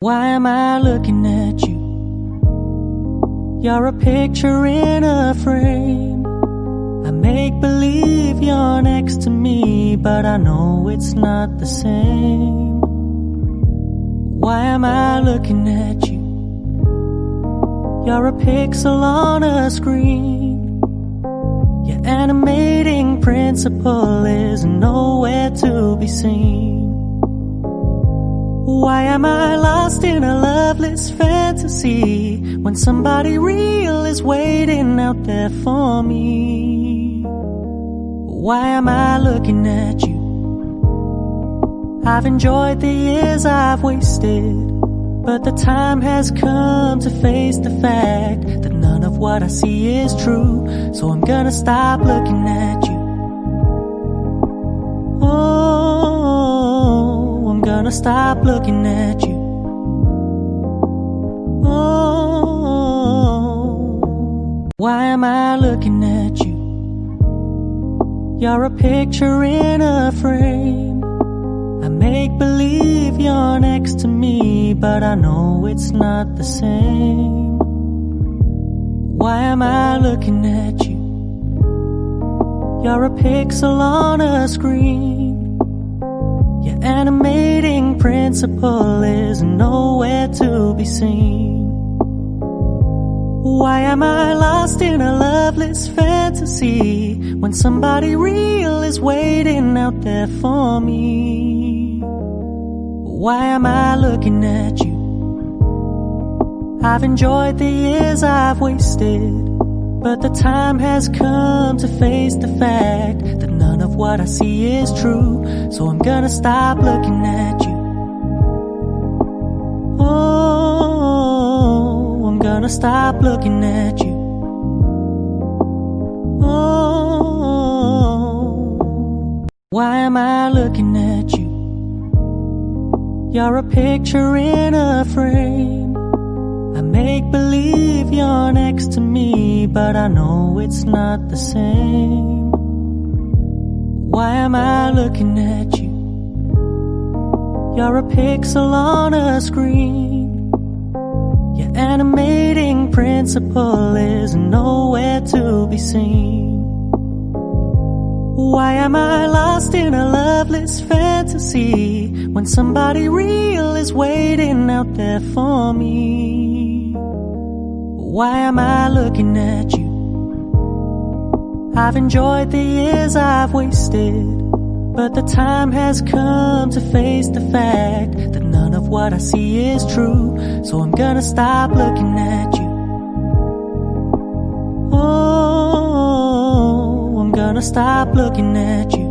Why am I looking at you? You're a picture in a frame. I make believe you're next to me, but I know it's not the same. Why am I looking at you? You're a pixel on a screen. Your animating principle is nowhere to be seen. Why am I lost in a loveless fantasy when somebody real is waiting out there for me? Why am I looking at you? I've enjoyed the years I've wasted, but the time has come to face the fact that none of what I see is true. So I'm gonna stop looking at you. Oh, I'm gonna stop looking at you. Oh, why am I looking at you? You're a picture in a frame. I make believe you're next to me, but I know it's not the same. Why am I looking at you? You're a pixel on a screen. Your animating principle is nowhere to be seen. Why am I lost in a loveless fantasy when somebody real is waiting out there for me? Why am I looking at you? I've enjoyed the years I've wasted, but the time has come to face the fact that none of what I see is true. So I'm gonna stop looking at you. Oh, I'm gonna stop looking at you. Oh, why am I looking at you? You're a picture in a frame. I make believe you're next to me, but I know it's not the same. Why am I looking at you? You're a pixel on a screen. Your animating principle is nowhere to be seen. Why am I lost in a loveless fantasy when somebody real is waiting out there for me? Why am I looking at you? I've enjoyed the years I've wasted, but the time has come to face the fact that none of what I see is true. So I'm gonna stop looking at you. Oh, I'm gonna stop looking at you.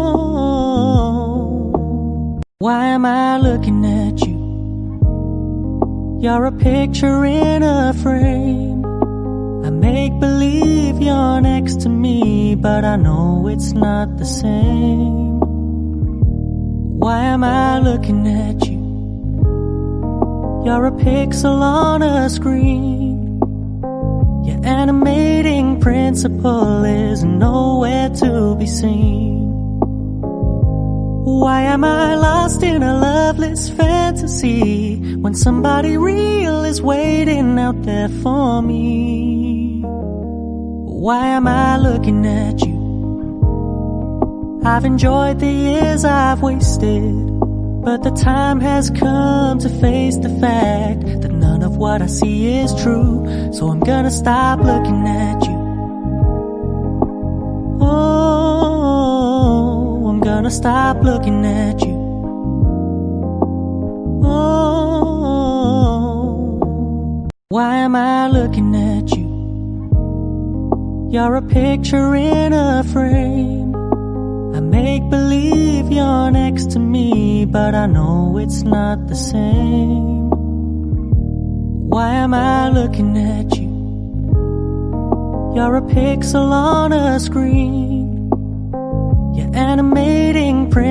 Oh, why am I looking at you? You're a picture in a frame. I make believe you're next to me, but I know it's not the same. Why am I looking at you? You're a pixel on a screen. Your animating principle is nowhere to be seen. Why am I lost in a loveless fantasy when somebody real is waiting out there for me? Why am I looking at you? I've enjoyed the years I've wasted, but the time has come to face the fact that none of what I see is true. So I'm gonna stop looking at you. Oh, I'm gonna stop looking at you. Oh, why am I looking at you? You're a picture in a frame. I make believe you're next to me, but I know it's not the same. Why am I looking at you? You're a pixel on a screen. Your animating print